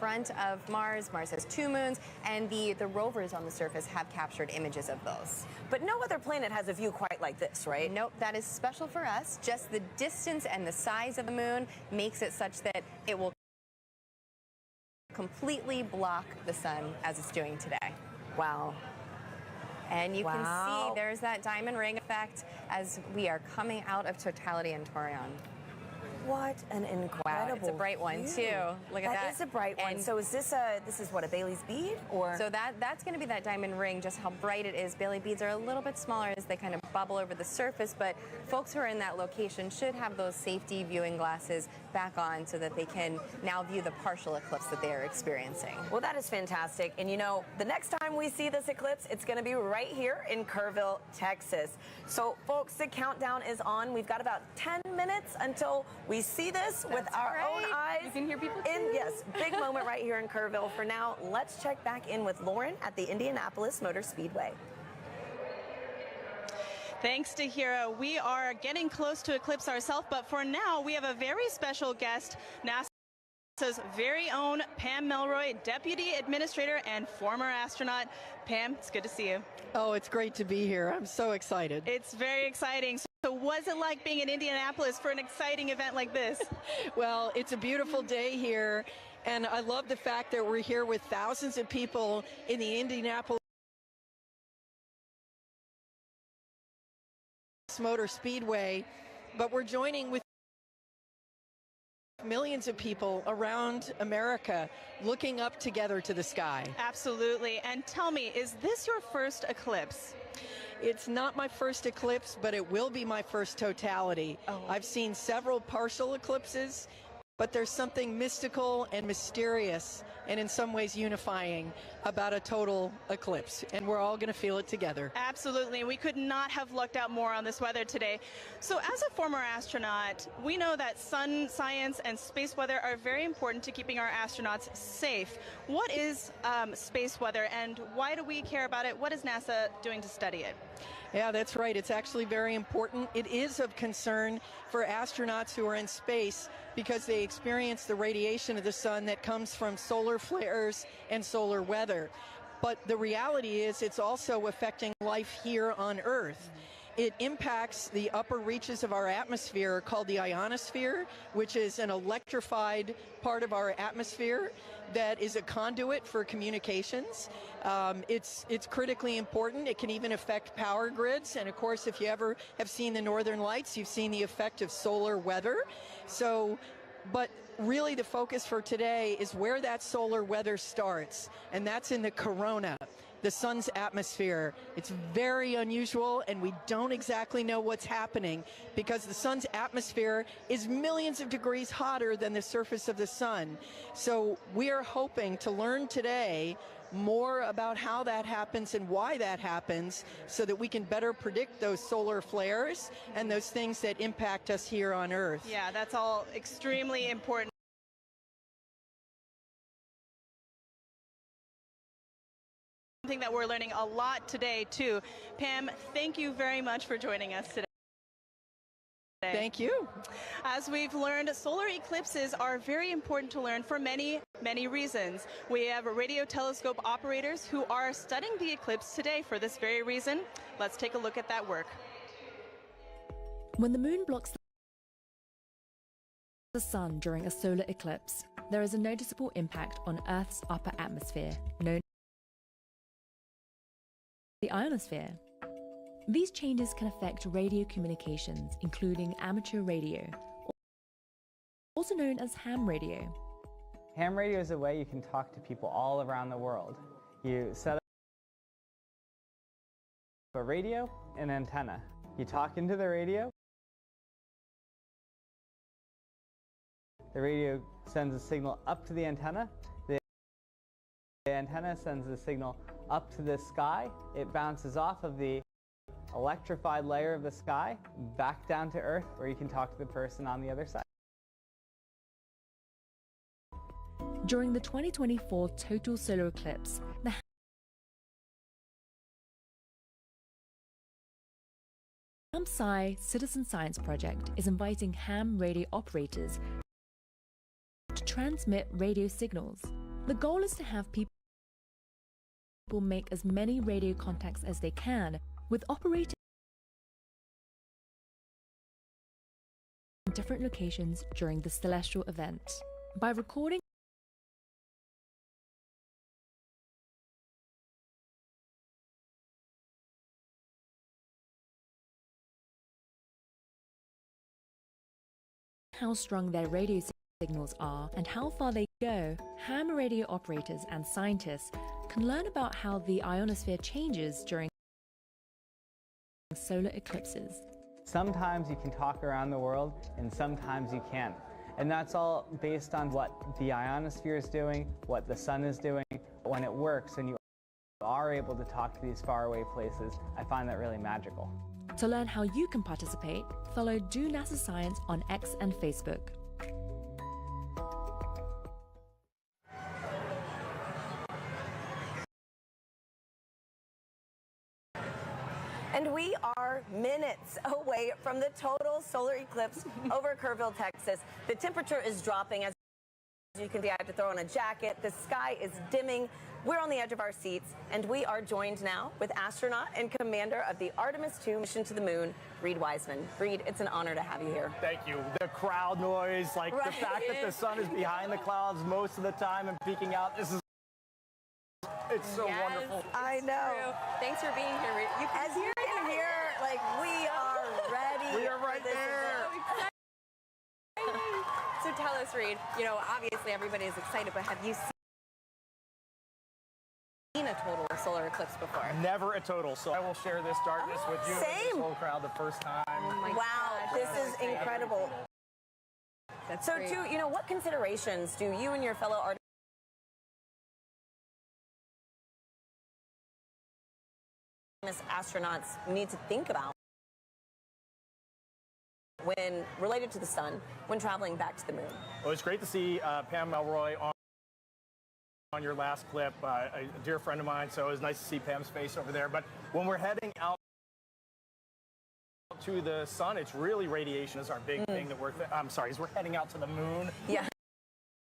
front of Mars. Mars has 2 moons, and the rovers on the surface have captured images of those. But no other planet has a view quite like this, right? Nope, that is special for us. Just the distance and the size of the moon makes it such that it will completely block the sun as it's doing today. Wow. And you can see there's that diamond ring effect as we are coming out of totality in Taurion. What an incredible Wow, it's a bright one too. Look at that. That is a bright one. So is this what, a Bailey's bead? Or so that's going to be that diamond ring, just how bright it is. Bailey beads are a little bit smaller as they kind of bubble over the surface, but folks who are in that location should have those safety viewing glasses back on so that they can now view the partial eclipse that they are experiencing. Well, that is fantastic. And you know, the next time we see this eclipse, it's going to be right here in Kerrville, Texas. So folks, the countdown is on. We've got about 10 minutes until we see this with our own eyes. You can hear people too. Yes, big moment right here in Kerrville. For now, let's check back in with Lauren at the Indianapolis Motor Speedway. Thanks to Hira. We are getting close to eclipse ourselves, but for now, we have a very special guest, NASA's very own Pam Melroy, Deputy Administrator and former astronaut. Pam, it's good to see you. Oh, it's great to be here. I'm so excited. It's very exciting. So what's it like being in Indianapolis for an exciting event like this? Well, it's a beautiful day here, and I love the fact that we're here with thousands of people in the Indianapolis Motor Speedway, but we're joining with millions of people around America looking up together to the sky. Absolutely. And tell me, is this your first eclipse? It's not my first eclipse, but it will be my first totality. Oh. I've seen several partial eclipses, but there's something mystical and mysterious and in some ways unifying about a total eclipse, and we're all going to feel it together. Absolutely. We could not have lucked out more on this weather today. So as a former astronaut, we know that sun science and space weather are very important to keeping our astronauts safe. What is space weather, and why do we care about it? What is NASA doing to study it? Yeah, that's right. It's actually very important. It is of concern for astronauts who are in space because they experience the radiation of the sun that comes from solar flares and solar weather. But the reality is it's also affecting life here on Earth. It impacts the upper reaches of our atmosphere called the ionosphere, which is an electrified part of our atmosphere that is a conduit for communications. It's critically important. It can even affect power grids. And of course, if you ever have seen the Northern Lights, you've seen the effect of solar weather. So, but really the focus for today is where that solar weather starts, and that's in the corona, the sun's atmosphere. It's very unusual, and we don't exactly know what's happening because the sun's atmosphere is millions of degrees hotter than the surface of the sun. So we are hoping to learn today more about how that happens and why that happens so that we can better predict those solar flares and those things that impact us here on Earth. Yeah, that's all extremely important. Something that we're learning a lot today, too. Pam, thank you very much for joining us today. Thank you. As we've learned, solar eclipses are very important to learn for many, many reasons. We have radio telescope operators who are studying the eclipse today for this very reason. Let's take a look at that work. When the moon blocks the sun during a solar eclipse, there is a noticeable impact on Earth's upper atmosphere, known as the ionosphere. These changes can affect radio communications, including amateur radio, also known as ham radio. Ham radio is a way you can talk to people all around the world. You set up a radio and antenna. You talk into the radio. The radio sends a signal up to the antenna. The antenna sends the signal up to the sky. It bounces off of the electrified layer of the sky back down to Earth, where you can talk to the person on the other side. During the 2024 total solar eclipse, the Ham-Sci Citizen Science Project is inviting ham radio operators to transmit radio signals. The goal is to have people make as many radio contacts as they can, with operators in different locations during the celestial event. By recording how strong their radio signals are and how far they go, ham radio operators and scientists can learn about how the ionosphere changes during solar eclipses. Sometimes you can talk around the world and sometimes you can't. And that's all based on what the ionosphere is doing, what the sun is doing. When it works and you are able to talk to these faraway places, I find that really magical. To learn how you can participate, follow Do NASA Science on X and Facebook. And we are minutes away from the total solar eclipse over Kerrville, Texas. The temperature is dropping. As you can see, I have to throw on a jacket. The sky is dimming. We're on the edge of our seats, and we are joined now with astronaut and commander of the Artemis II mission to the moon, Reed Wiseman. Reed, it's an honor to have you here. Thank you. The crowd noise, like the fact that the sun is behind the clouds most of the time and peeking out, it's so wonderful. I know. True. Thanks for being here, Reed. As you can hear, like, we are ready. We are right there. So tell us, Reed, you know, obviously everybody is excited, but have you seen a total solar eclipse before? Never a total, so I will share this darkness with you and this Same. whole crowd the first time. Oh my Wow, gosh, this is incredible. That's So, great. too, you know, what considerations do you and your fellow Artemis astronauts need to think about when related to the sun when traveling back to the moon? Well, it's great to see Pam Melroy on your last clip, a dear friend of mine, so it was nice to see Pam's face over there. But when we're heading out to the sun, it's really radiation is our big thing that as we're heading out to the moon. Yeah.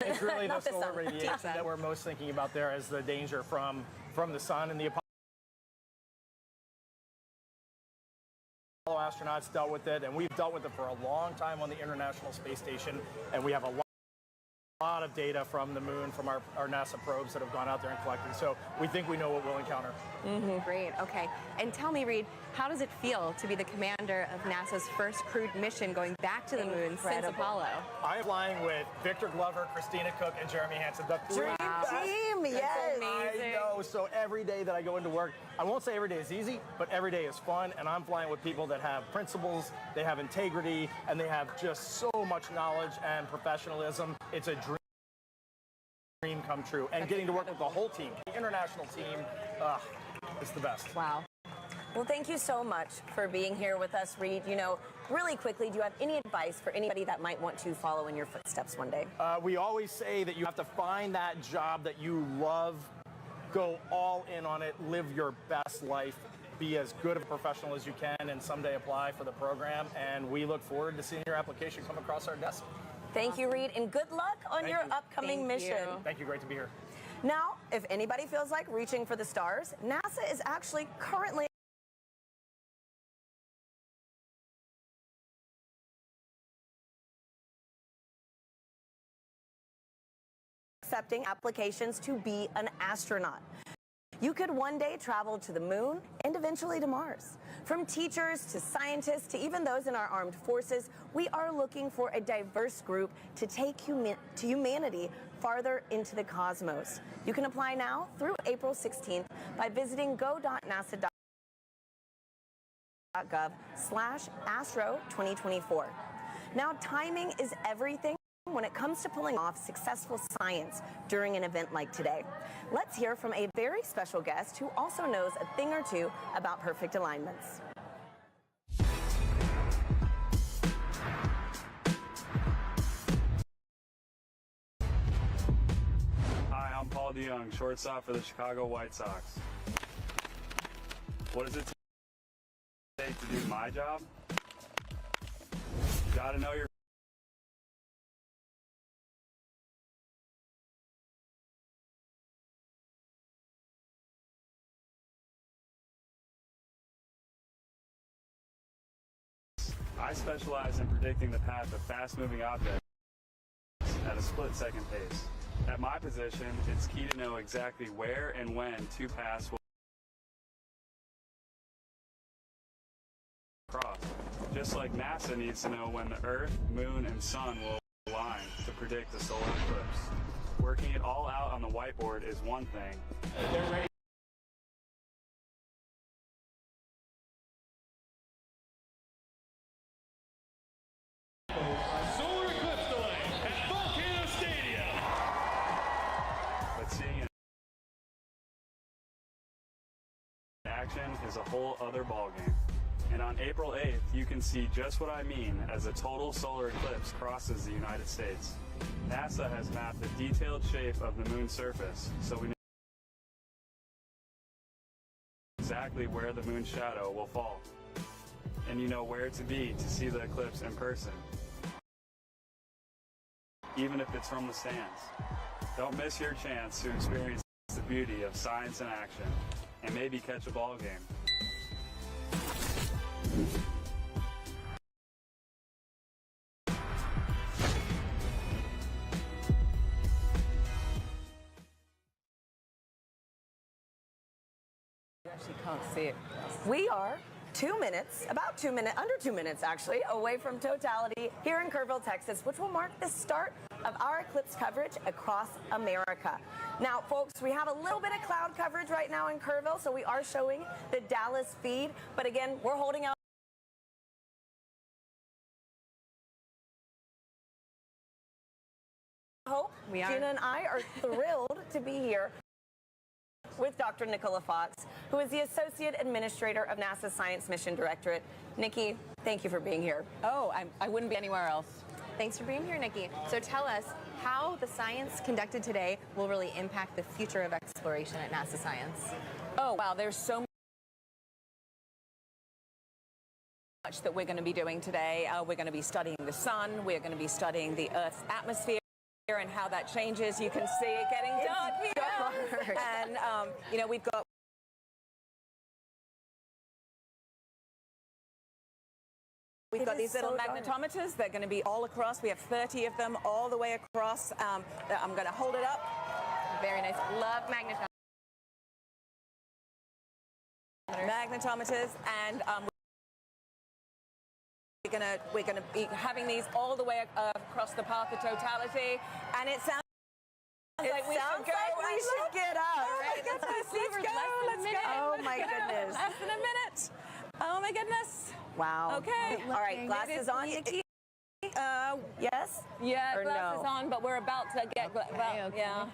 It's really the Not the solar sun. radiation that we're most thinking about there as the danger from the sun. And the Apollo astronauts dealt with it, and we've dealt with it for a long time on the International Space Station, and we have a lot of data from the moon, from our NASA probes that have gone out there and collected. So we think we know what we'll encounter. Great. Okay. And tell me, Reed, how does it feel to be the commander of NASA's first crewed mission going back to the moon since Apollo? I am flying with Victor Glover, Christina Cook, and Jeremy Hansen. The three best. Team, That's yes. amazing. I know. So every day that I go into work, I won't say every day is easy, but every day is fun. And I'm flying with people that have principles, they have integrity, and they have just so much knowledge and professionalism. It's a dream come true. And getting to work with the whole team, the international team, it's the best. Wow. Well, thank you so much for being here with us, Reed. You know, really quickly, do you have any advice for anybody that might want to follow in your footsteps one day? We always say that you have to find that job that you love, go all in on it, live your best life, be as good of a professional as you can, and someday apply for the program. And we look forward to seeing your application come across our desk. Thank you, Reed, and good luck on Thank your you. upcoming Thank mission. you. Thank you. Great to be here. Now, if anybody feels like reaching for the stars, NASA is actually currently accepting applications to be an astronaut. You could one day travel to the moon and eventually to Mars. From teachers to scientists to even those in our armed forces, we are looking for a diverse group to take humanity farther into the cosmos. You can apply now through April 16th by visiting go.nasa.gov/astro2024. Now, timing is everything when it comes to pulling off successful science during an event like today. Let's hear from a very special guest who also knows a thing or two about perfect alignments. Hi, I'm Paul DeYoung, shortstop for the Chicago White Sox. What does it take to do my job? You gotta know your specialize in predicting the path of fast-moving objects at a split-second pace. At my position, it's key to know exactly where and when two paths will cross. Just like NASA needs to know when the Earth, Moon, and Sun will align to predict the solar eclipse. Working it all out on the whiteboard is one thing. They're ready. Solar eclipse delay at Volcano Stadium. But seeing it in action is a whole other ballgame. And on April 8th, you can see just what I mean as a total solar eclipse crosses the United States. NASA has mapped the detailed shape of the moon's surface, so we know exactly where the moon's shadow will fall. And you know where to be to see the eclipse in person, even if it's from the stands. Don't miss your chance to experience the beauty of science in action and maybe catch a ball game. You actually can't see it. We are 2 minutes, about 2 minutes, under 2 minutes actually, away from totality here in Kerrville, Texas, which will mark the start of our eclipse coverage across America. Now, folks, we have a little bit of cloud coverage right now in Kerrville, so we are showing the Dallas feed, but again, we're holding out hope. We are. Gina and I are thrilled to be here with Dr. Nicola Fox, who is the Associate Administrator of NASA's Science Mission Directorate. Nikki, thank you for being here. Oh, I wouldn't be anywhere else. Thanks for being here, Nikki. So tell us how the science conducted today will really impact the future of exploration at NASA Science. Oh, wow, there's so much that we're going to be doing today. We're going to be studying the sun. We're going to be studying the Earth's atmosphere and how that changes. You can see it getting dark here. And, you know, we've got these little magnetometers. They're going to be all across. We have 30 of them all the way across. I'm going to hold it up. Very nice. Love Magnetometers, and we're gonna be having these all the way across the path of totality, and it sounds like we should get up. All right, Let's go. Oh my goodness. Less than a minute. Oh my goodness. Wow. Okay. All right, glasses on, Nikki? Yes? Yeah, Or glasses no? on, but we're about to get yeah.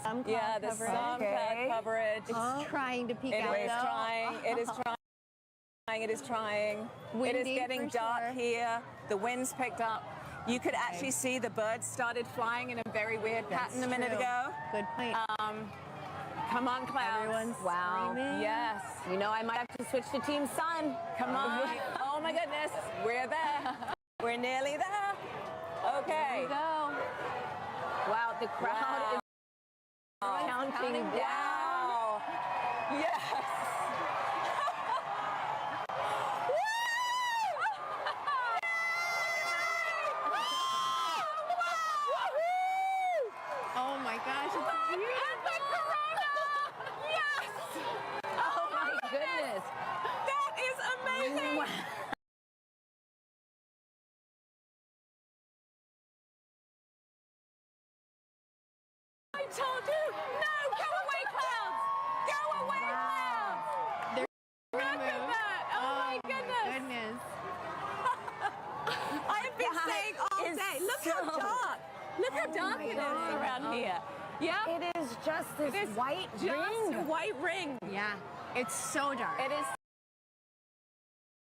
Some cloud Yeah, there's coverage. some cloud coverage. It's trying to peek out. It is trying. It is trying. It is trying. It is Windy getting for dark sure. here. The wind's picked up. You could actually see the birds started flying in a very weird pattern a minute true. ago. Good point. Come on, clouds. Everyone's Wow. screaming. Yes. You know, I might have to switch to Team Sun. Come on. Oh my goodness. We're there. We're nearly there. Okay. Go. Wow, the crowd is counting down. Wow. Yes. Oh my gosh, it's beautiful. Yes. Oh my goodness. That is amazing. I told you. No, go away, clouds. Go away, clouds. Look at that. Oh my goodness. I have been saying all day. Look how dark. Look how dark it is around here. Yeah. It is just this white Just ring. a white ring. Yeah, it's so dark. It is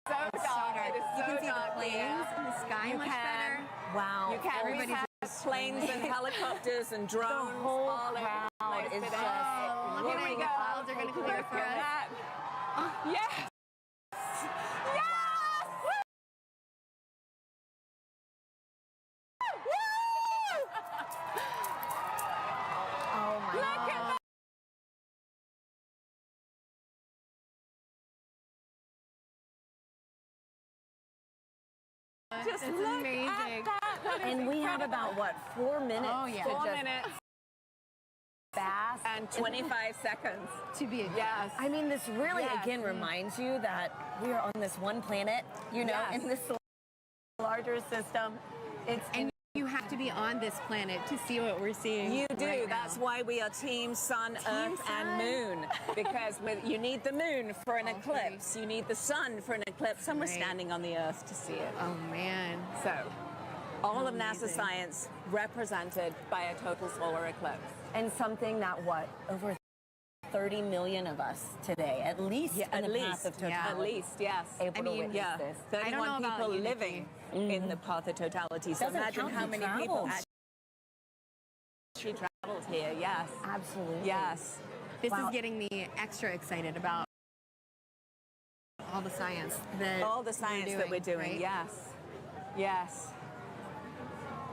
so It's so dark. dark. It is You so can see the dark planes here. and the sky You much can. better. Wow. You can. Everybody's We have just planes and helicopters and drones. The whole all over the crowd place is today. just Look at Here we it. go. Clouds are going to clear Look for at us. that. Yes. Just It's look amazing. at that. And we have about, what, 4 minutes? Oh, yeah. to 4 just minutes bask. and 25 seconds. To be a Yes. I mean, this really, Yes. again, reminds you that we are on this one planet, you know, Yes. in this larger system. And you have to be on this planet to see what we're seeing. You do. right That's now. why we are Team Sun, Earth, and Sun. Moon. Because you need the moon for an All eclipse. You need the sun for an eclipse. And we're Right. standing on the Earth to see it. Oh man. So, all of NASA Amazing. science represented by a total solar eclipse. And something that, what, over 30 million of us today, at least in at the least, path of totality. At least, yes. Able to witness Yeah, this. 31 know about people you, Nikki. living in the path of totality. So Doesn't imagine count how the many people travels. actually traveled here. Yes. Absolutely. Yes. This Wow. is getting me extra excited about all the science that All the science that we're doing. right? Yes. Yes.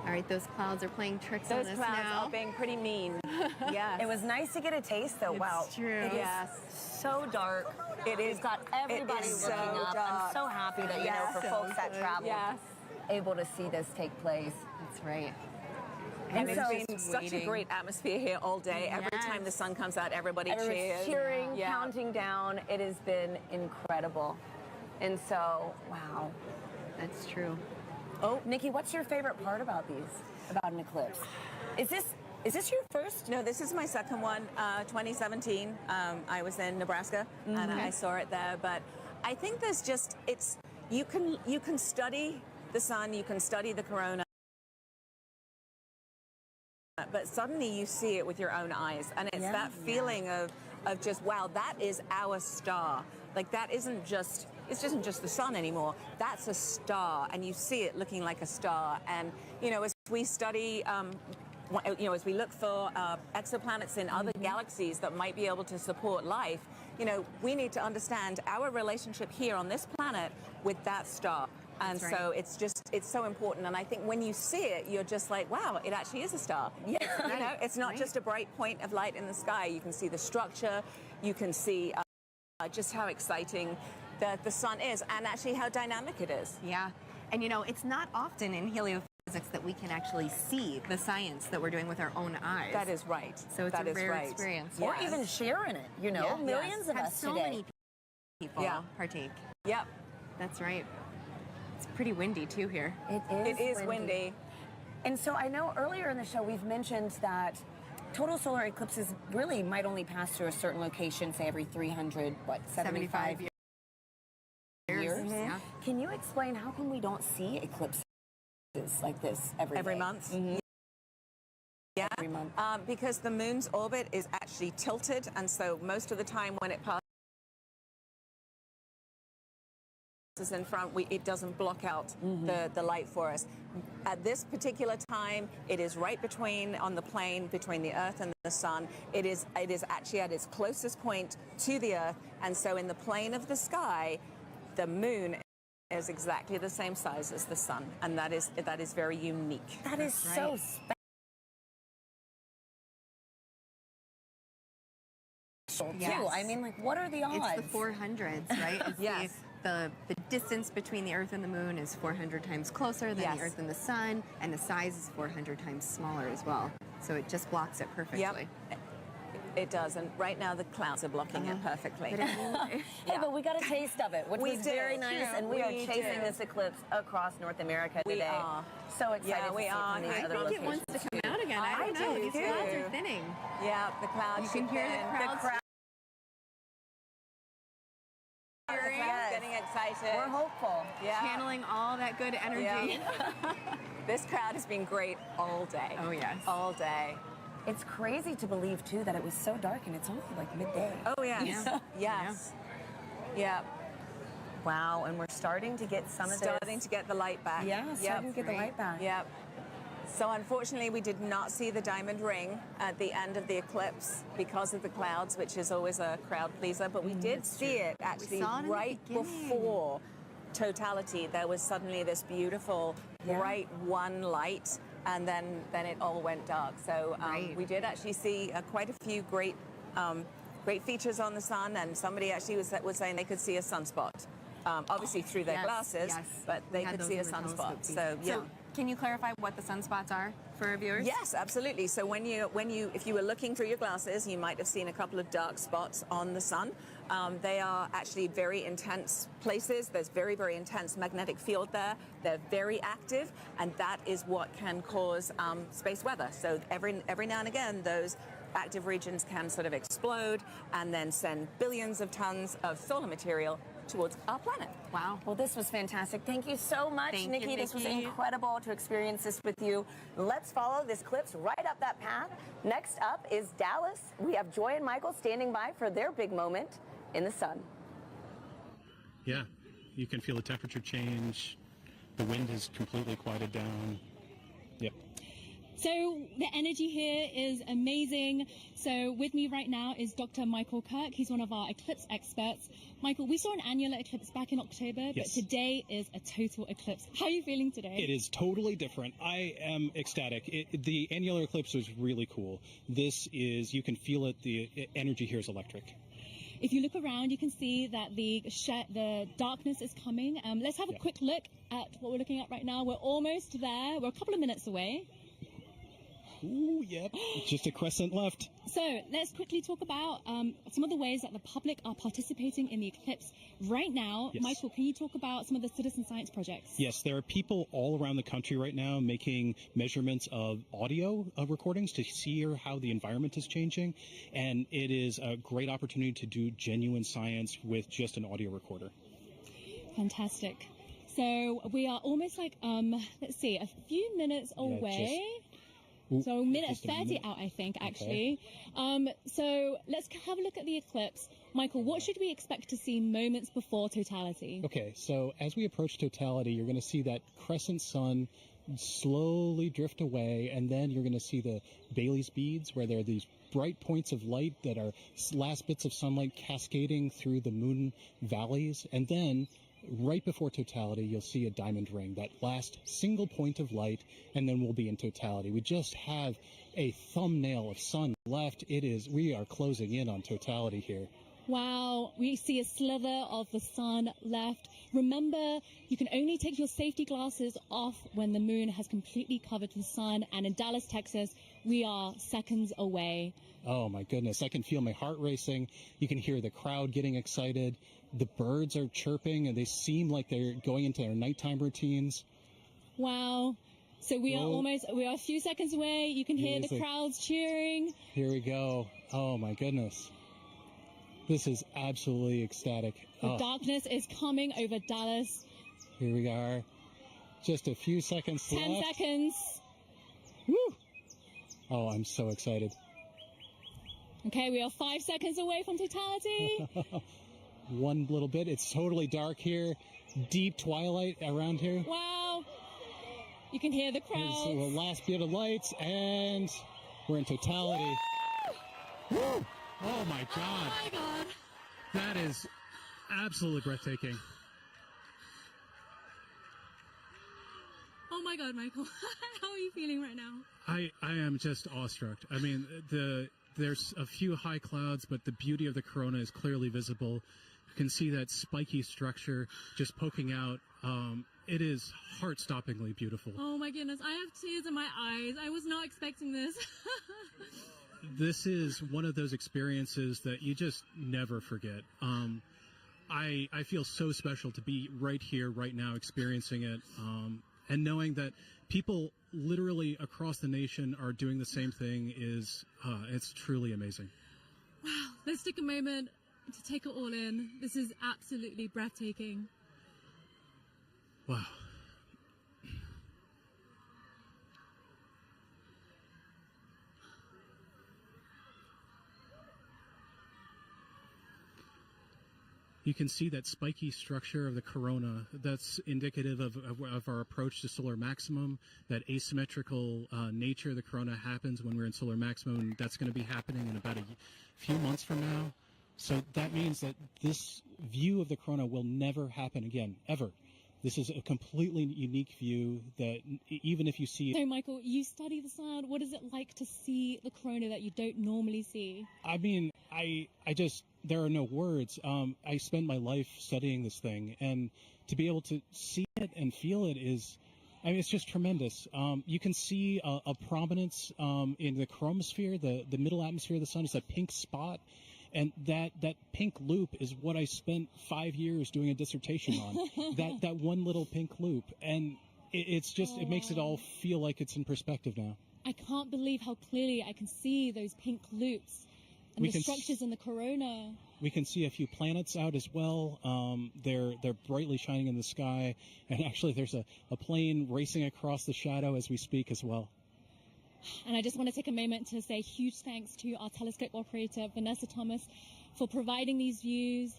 All right, those clouds are playing tricks Those on us clouds now. are being pretty mean. Yes. It was nice to get a taste, though. Wow. true. It is Yes. so dark. It is. We've got everybody is looking so up. dark. I'm so happy that, you know, Yes. for folks that travel, Yes. able to see this take place. That's right. And so- it's been such a great atmosphere here all day. Every time the sun comes out, everybody Everyone's cheers. cheering, Yeah. counting down. It has been incredible. And so, wow. That's true. Oh, Nikki, what's your favorite part about these? About an eclipse? Is this your first? No, this is my second one, 2017. I was in Nebraska and I saw it there. But I think there's just, you can study the sun, you can study the corona, but suddenly you see it with your own eyes. And it's that feeling of just, wow, that is our star. Like it isn't just the sun anymore. That's a star, and you see it looking like a star. And, you know, as we study, as we look for exoplanets in other galaxies that might be able to support life, you know, we need to understand our relationship here on this planet with that star. And That's right. so it's so important. And I think when you see it, you're just like, wow, it actually is a star. Yeah. You know, it's not just a bright point of light in the sky. You can see the structure. You can see just how exciting the sun is, and actually how dynamic it is. Yeah. And you know, it's not often in heliophysics that we can actually see the science that we're doing with our own eyes. That is right. So it's That a is rare right. experience. Or yes. even sharing it, you know? Yeah. Millions of Have us so today. many people partake. Yep. That's right. It's pretty windy too here. It is windy. And so I know earlier in the show we've mentioned that total solar eclipses really might only pass through a certain location, say every 375 years. Yeah. Can you explain how come we don't see eclipses like this every month? Yeah. Every month. Because the moon's orbit is actually tilted, and so most of the time when it passes in front, it doesn't block out the light for us. At this particular time, it is right on the plane between the Earth and the sun. It is actually at its closest point to the Earth, and so in the plane of the sky, the moon is exactly the same size as the sun, and that is very unique. That is so special. Yes. Too. I mean, like, what are the odds? It's the 400s, right? It's Yes. The distance between the Earth and the Moon is 400 times closer than the Earth and the Sun, and the size is 400 times smaller as well. So it just blocks it perfectly. Yep. It does, and right now the clouds are blocking it perfectly. Hey, but we got a taste of it, which We was did. very nice, True. and we are We chasing did. this eclipse across North America We today. are. So excited Yeah, to we see are. from these I other I think it locations. wants to come out again. I don't know. do These too. clouds are thinning. Yeah, the clouds. You can hear the crowds The crowd's getting excited. We're hopeful. Yeah. channeling all that good energy. Yeah. This crowd has been great all day. Oh, yes. All day. It's crazy to believe, too, that it was so dark and it's only like midday. Oh, yes. Yes. Yeah. Wow, and we're starting to get some of this. Starting to get the light back. Yeah, starting to get the light back. Yep. So unfortunately, we did not see the diamond ring at the end of the eclipse because of the clouds, which is always a crowd pleaser. But we did see it actually saw it in the right beginning. before totality. There was suddenly this beautiful bright one light, and then it all went dark. So we did actually see quite a few great features on the sun, and somebody actually was saying they could see a sunspot. obviously through their glasses, but they could see a sunspot. So yeah. So can you clarify what the sunspots are for our viewers? Yes, absolutely. So if you were looking through your glasses, you might have seen a couple of dark spots on the sun. They are actually very intense places. There's very, very intense magnetic field there. They're very active, and that is what can cause space weather. So every now and again, those active regions can sort of explode and then send billions of tons of solar material towards our planet. Wow. Well, this was fantastic. Thank you so much, Nikki. This was incredible to experience this with you. Let's follow this eclipse right up that path. Next up is Dallas. We have Joy and Michael standing by for their big moment in the sun. Yeah, you can feel the temperature change. The wind is completely quieted down. Yep. So the energy here is amazing. So with me right now is Dr. Michael Kirk. He's one of our eclipse experts. Michael, we saw an annular eclipse back in October, but today is a total eclipse. How are you feeling today? It is totally different. I am ecstatic. The annular eclipse was really cool. This is, you can feel it, the energy here is electric. If you look around, you can see that the darkness is coming. Let's have a quick look at what we're looking at right now. We're almost there. We're a couple of minutes away. Ooh, yep. Just a crescent left. So let's quickly talk about some of the ways that the public are participating in the eclipse right now. Yes. Michael, can you talk about some of the citizen science projects? Yes, there are people all around the country right now making measurements of audio recordings to see how the environment is changing. And it is a great opportunity to do genuine science with just an audio recorder. Fantastic. So we are almost like, let's see, a few minutes away. So minute 30 out, I think, actually. Okay. So let's have a look at the eclipse. Michael, what should we expect to see moments before totality? Okay, so as we approach totality, you're going to see that crescent sun slowly drift away, and then you're going to see the Bailey's beads, where there are these bright points of light that are last bits of sunlight cascading through the moon valleys, and then right before totality, you'll see a diamond ring, that last single point of light, and then we'll be in totality. We just have a thumbnail of sun left. We are closing in on totality here. Wow, we see a slither of the sun left. Remember, you can only take your safety glasses off when the moon has completely covered the sun, and in Dallas, Texas, we are seconds away. Oh my goodness, I can feel my heart racing. You can hear the crowd getting excited. The birds are chirping, and they seem like they're going into their nighttime routines. Wow. So we are a few seconds away. You can hear the crowds cheering. Here we go. Oh my goodness. This is absolutely ecstatic. The darkness is coming over Dallas. Here we are. Just a few seconds left. 10 seconds. Woo! Oh, I'm so excited. Okay, we are 5 seconds away from totality. One little bit. It's totally dark here. Deep twilight around here. Wow. You can hear the crowd. The last bit of lights, and we're in totality. Woo! Oh my God. Oh my God. That is absolutely breathtaking. Oh my God, Michael. How are you feeling right now? I am just awestruck. I mean, there's a few high clouds, but the beauty of the corona is clearly visible. You can see that spiky structure just poking out. It is heart-stoppingly beautiful. Oh my goodness, I have tears in my eyes. I was not expecting this. This is one of those experiences that you just never forget. I feel so special to be right here, right now, experiencing it, and knowing that people literally across the nation are doing the same thing it's truly amazing. Wow, let's take a moment to take it all in. This is absolutely breathtaking. Wow. You can see that spiky structure of the corona. That's indicative of our approach to solar maximum. That asymmetrical nature of the corona happens when we're in solar maximum, and that's going to be happening in about a few months from now. So that means that this view of the corona will never happen again, ever. This is a completely unique view that even if you see... So, Michael, you study the sun. What is it like to see the corona that you don't normally see? I mean, I just there are no words. I spend my life studying this thing, and to be able to see it and feel it is, I mean, it's just tremendous. You can see a prominence in the chromosphere, the middle atmosphere of the sun is a pink spot. And that pink loop is what I spent 5 years doing a dissertation on. that one little pink loop. And it's just, it makes it all feel like it's in perspective now. I can't believe how clearly I can see those pink loops and the structures in the corona. We can see a few planets out as well. They're brightly shining in the sky. And actually there's a plane racing across the shadow as we speak as well. And I just want to take a moment to say huge thanks to our telescope operator, Vanessa Thomas, for providing these views.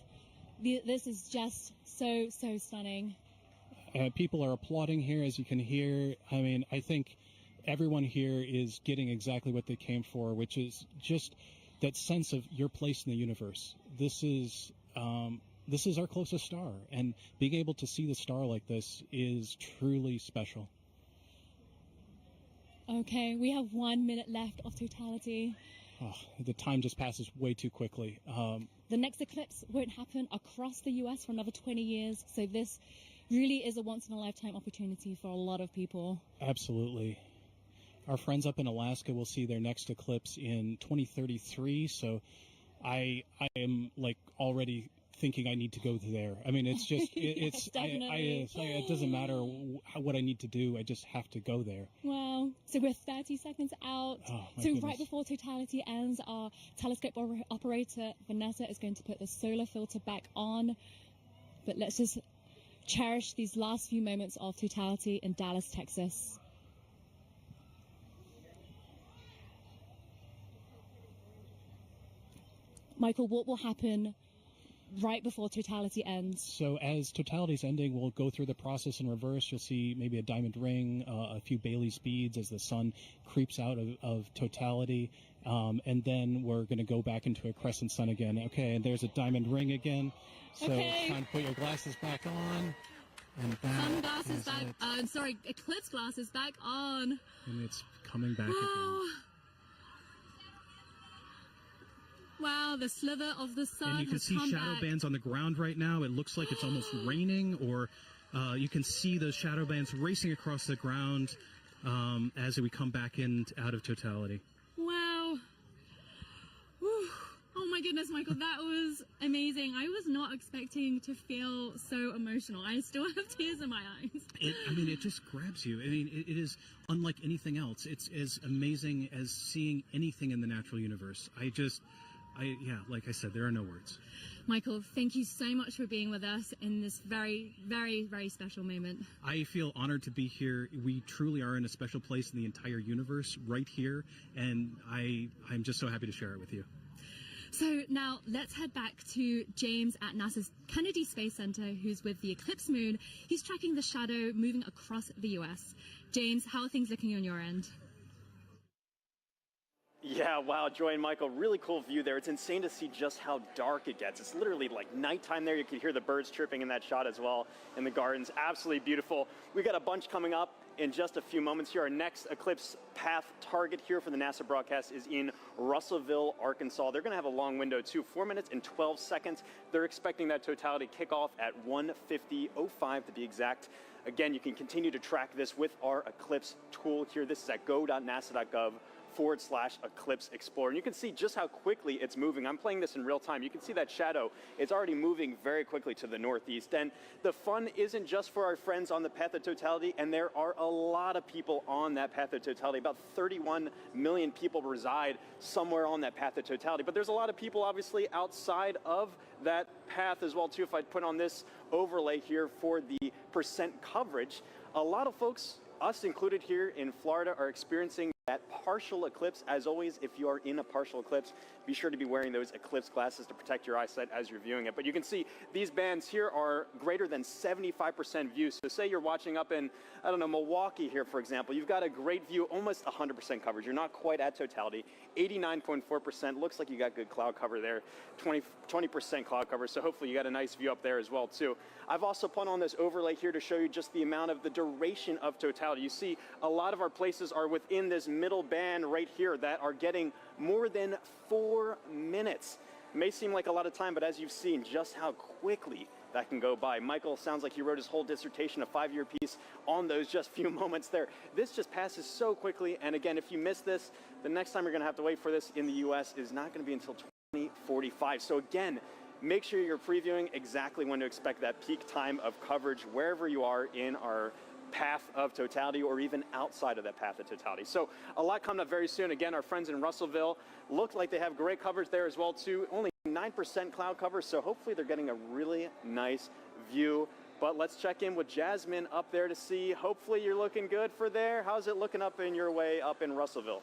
This is just so stunning. People are applauding here, as you can hear. I mean, I think everyone here is getting exactly what they came for, which is just that sense of your place in the universe. This is our closest star, and being able to see the star like this is truly special. Okay, we have 1 minute left of totality. Oh, the time just passes way too quickly. The next eclipse won't happen across the U.S. for another 20 years, so this really is a once-in-a-lifetime opportunity for a lot of people. Absolutely. Our friends up in Alaska will see their next eclipse in 2033, so I am like already thinking I need to go there. I mean, it's just, Yes, definitely. it doesn't matter what I need to do. I just have to go there. Wow. So we're 30 seconds out. Oh, my so goodness. right before totality ends, our telescope operator, Vanessa, is going to put the solar filter back on. But let's just cherish these last few moments of totality in Dallas, Texas. Michael, what will happen right before totality ends? So as totality's ending, we'll go through the process in reverse. You'll see maybe a diamond ring, a few Bailey's beads as the sun creeps out of totality. And then we're going to go back into a crescent sun again. Okay, and there's a diamond ring again. So time to put your glasses back on. And Sunglasses back, eclipse glasses back on. And it's coming back again. Wow, the slither of the sun. And you can see shadow bands on the ground right now. It looks like it's almost raining, or you can see those shadow bands racing across the ground as we come back in out of totality. Wow. Whew. Oh my goodness, Michael, that was amazing. I was not expecting to feel so emotional. I still have tears in my eyes. It just grabs you. I mean, it is unlike anything else. It's as amazing as seeing anything in the natural universe. Like I said, there are no words. Michael, thank you so much for being with us in this very, very, very special moment. I feel honored to be here. We truly are in a special place in the entire universe right here, and I'm just so happy to share it with you. So now let's head back to James at NASA's Kennedy Space Center, who's with the Eclipse moon. He's tracking the shadow moving across the U.S. James, how are things looking on your end? Yeah, wow, Joy and Michael, really cool view there. It's insane to see just how dark it gets. It's literally like nighttime there. You can hear the birds chirping in that shot as well in the gardens. Absolutely beautiful. We got a bunch coming up in just a few moments here. Our next eclipse path target here for the NASA broadcast is in Russellville, Arkansas. They're going to have a long window too, 4 minutes and 12 seconds. They're expecting that totality kickoff at 1:50:05 to be exact. Again, you can continue to track this with our Eclipse tool here. This is at go.nasa.gov/Eclipse Explorer. And you can see just how quickly it's moving. I'm playing this in real time. You can see that shadow. It's already moving very quickly to the northeast. And the fun isn't just for our friends on the path of totality, and there are a lot of people on that path of totality. About 31 million people reside somewhere on that path of totality. But there's a lot of people obviously outside of that path as well too. If I put on this overlay here for the percent coverage, a lot of folks, us included here in Florida, are experiencing that partial eclipse. As always, if you are in a partial eclipse, be sure to be wearing those eclipse glasses to protect your eyesight as you're viewing it. But you can see these bands here are greater than 75% view. So say you're watching up in, I don't know, Milwaukee here, for example. You've got a great view, almost 100% coverage. You're not quite at totality. 89.4%. Looks like you got good cloud cover there. 20% cloud cover. So hopefully you got a nice view up there as well, too. I've also put on this overlay here to show you just the amount of the duration of totality. You see a lot of our places are within this middle band right here that are getting more than 4 minutes. It may seem like a lot of time, but as you've seen, just how quickly that can go by. Michael sounds like he wrote his whole dissertation, a 5-year piece, on those just few moments there. This just passes so quickly, and again, if you miss this, the next time you're going to have to wait for this in the U.S. is not going to be until 2045. So again, make sure you're previewing exactly when to expect that peak time of coverage wherever you are in our path of totality, or even outside of that path of totality. So a lot coming up very soon. Again, our friends in Russellville look like they have great coverage there as well too. Only 9% cloud cover, so hopefully they're getting a really nice view. But let's check in with Jasmine up there to see. Hopefully you're looking good for there. How's it looking up in your way up in Russellville?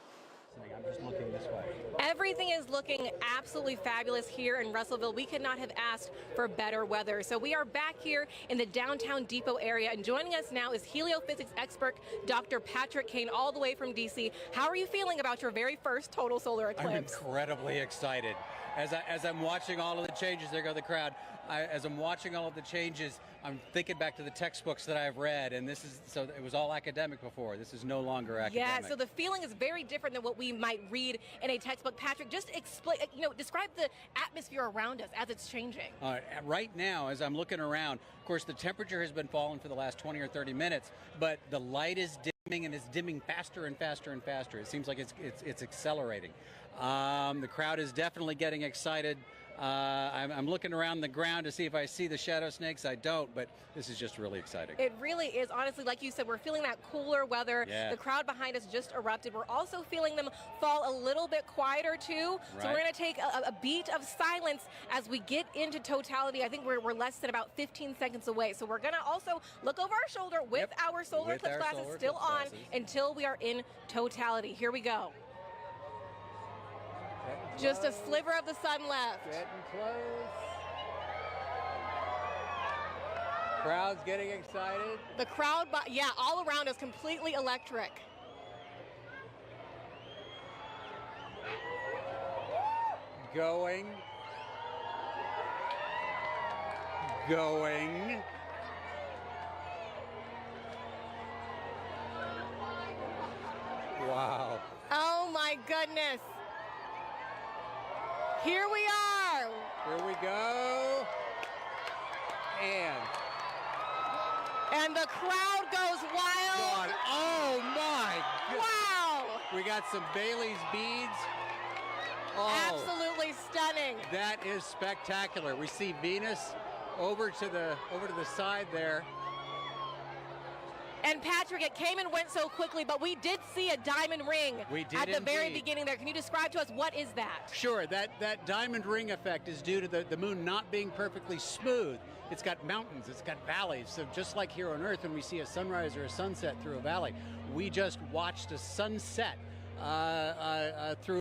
I'm just looking this way. Everything is looking absolutely fabulous here in Russellville. We could not have asked for better weather. So we are back here in the downtown depot area, and joining us now is heliophysics expert Dr. Patrick Kane, all the way from DC. How are you feeling about your very first total solar eclipse? I'm incredibly excited. As I'm watching all of the changes, there go the crowd. As I'm watching all of the changes, I'm thinking back to the textbooks that I've read, and this is, so it was all academic before. This is no longer academic. Yeah, so the feeling is very different than what we might read in a textbook. Patrick, just explain, describe the atmosphere around us as it's changing. Right now, as I'm looking around, of course, the temperature has been falling for the last 20 or 30 minutes, but the light is dimming, and it's dimming faster and faster and faster. It seems like it's accelerating. The crowd is definitely getting excited. I'm looking around the ground to see if I see the shadow snakes. I don't, but this is just really exciting. It really is. Honestly, like you said, we're feeling that cooler weather. Yeah. The crowd behind us just erupted. We're also feeling them fall a little bit quieter, too. Right. So we're going to take a beat of silence as we get into totality. I think we're less than about 15 seconds away. So we're going to also look over our shoulder with our solar eclipse glasses still on until we are in totality. Here we go. Just a sliver of the sun left. Getting close. Crowd's getting excited. The crowd, yeah, all around us, completely electric. Going. Wow. Oh my goodness. Here we are. Here we go. And the crowd goes wild. God. Oh my God. Wow. We got some Bailey's beads. Oh, absolutely stunning. That is spectacular. We see Venus over to the side there. And Patrick, it came and went so quickly, but we did see a diamond ring at the very beginning there. Can you describe to us what is that? Sure, that diamond ring effect is due to the moon not being perfectly smooth. It's got mountains, it's got valleys. So just like here on Earth, when we see a sunrise or a sunset through a valley, we just watched a sunset through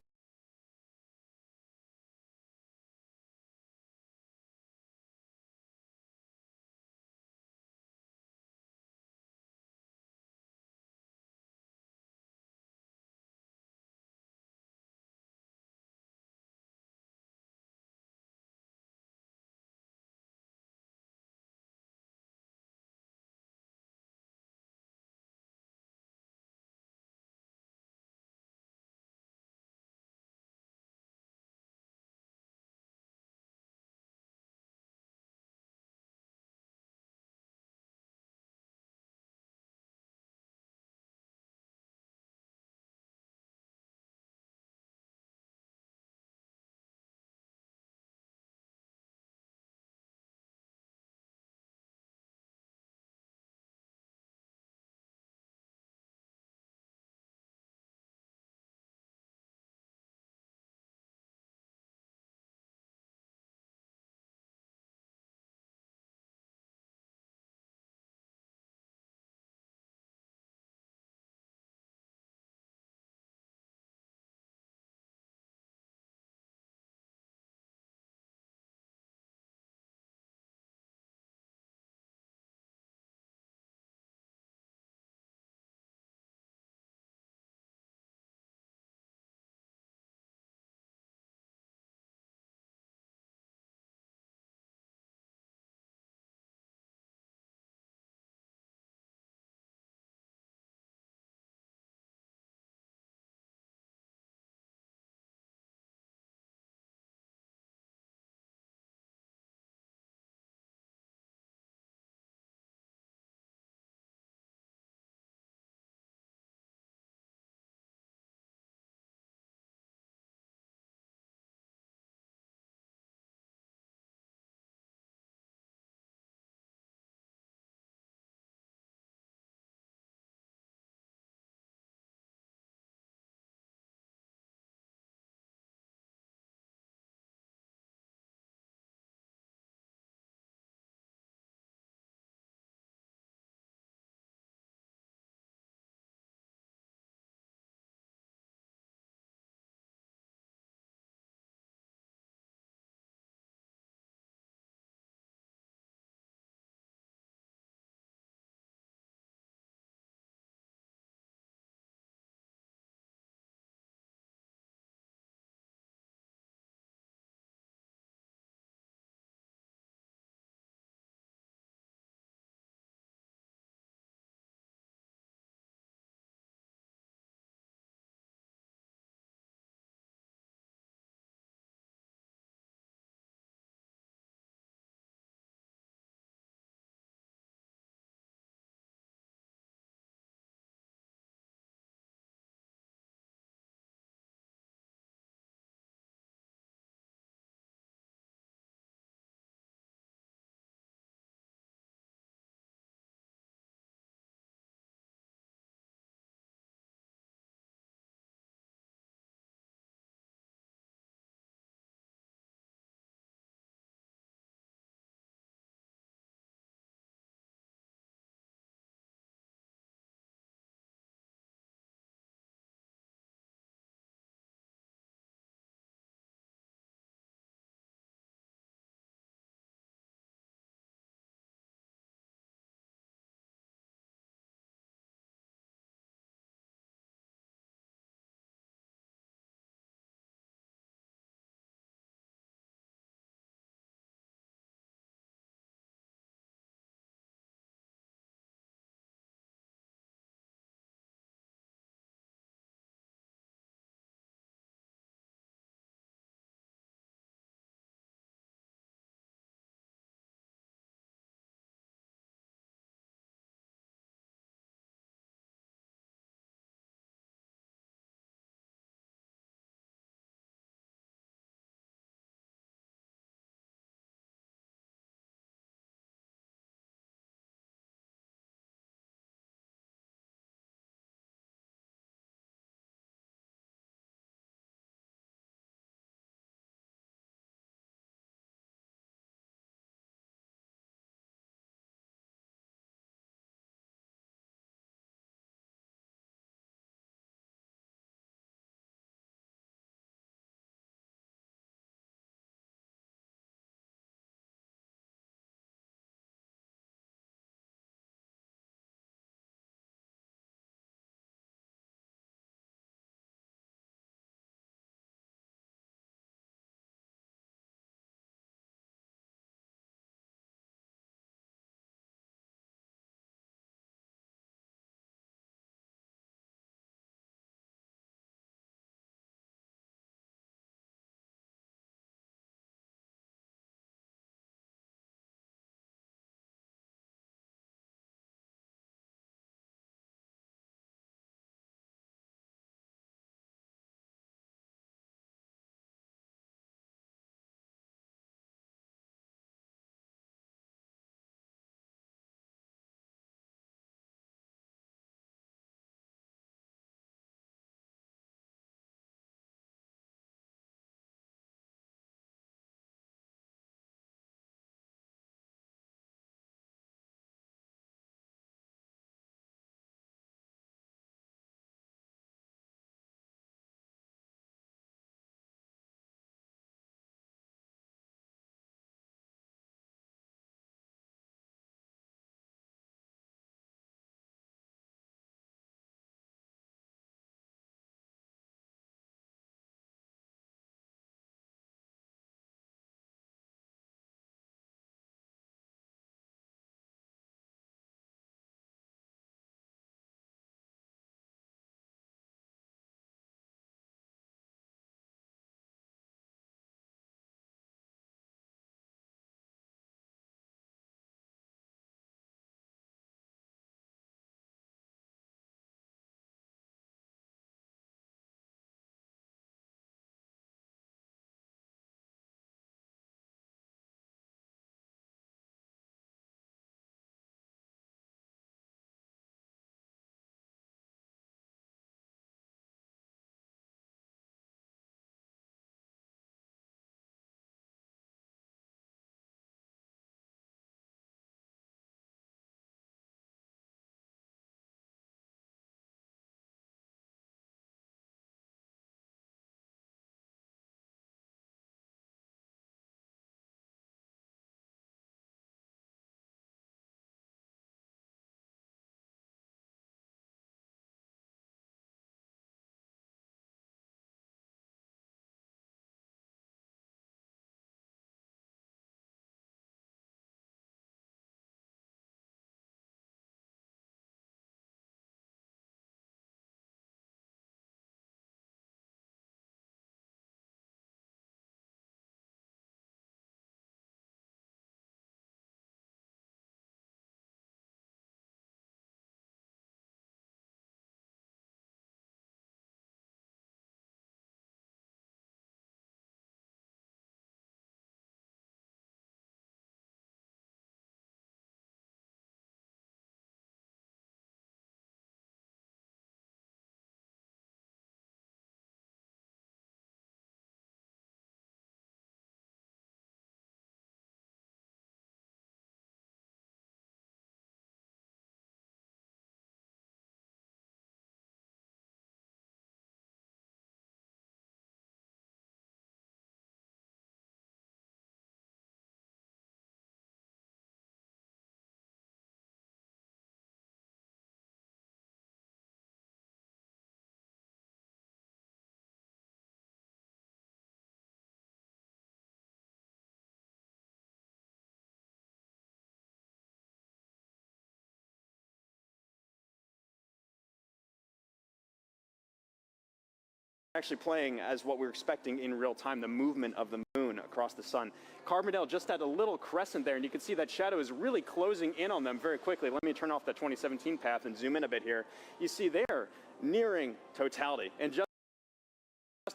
actually playing as what we're expecting in real time, the movement of the moon across the sun. Carbondale just had a little crescent there, and you can see that shadow is really closing in on them very quickly. Let me turn off that 2017 path and zoom in a bit here. You see they're nearing totality in just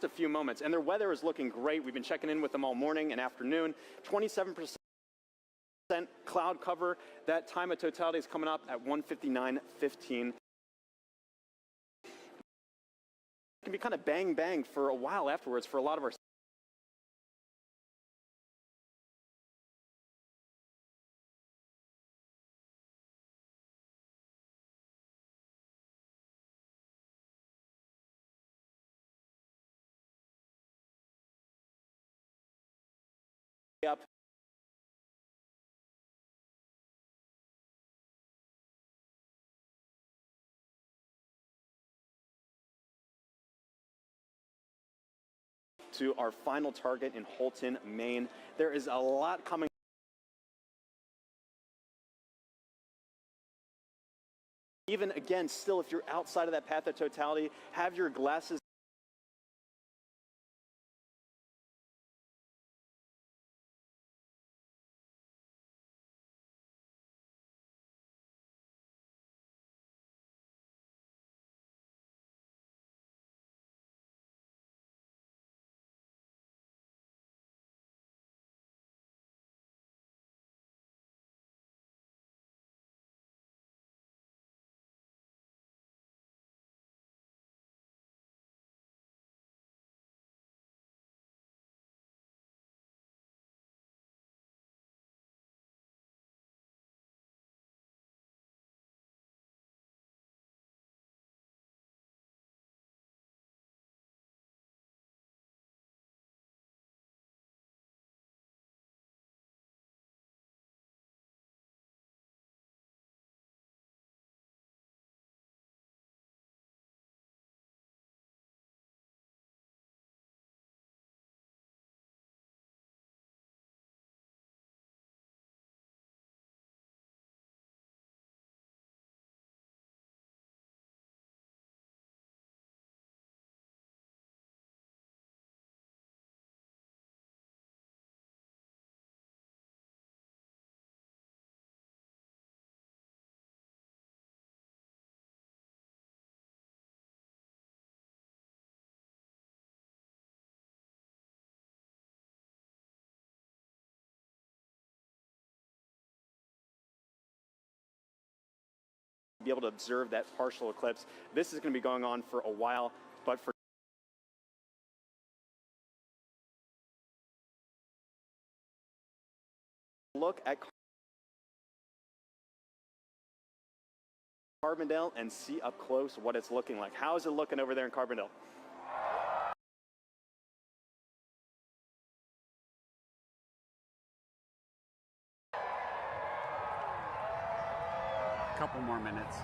a few moments, and their weather is looking great. We've been checking in with them all morning and afternoon. 27% cloud cover. That time of totality is coming up at 1:59:15. It can be kind of bang bang for a while afterwards for a lot of our up. To our final target in Holton, Maine. There is a lot coming. Even again, still, if you're outside of that path of totality, have your glasses be able to observe that partial eclipse. This is going to be going on for a while, but for look at Carbondale and see up close what it's looking like. How is it looking over there in Carbondale? Couple more minutes.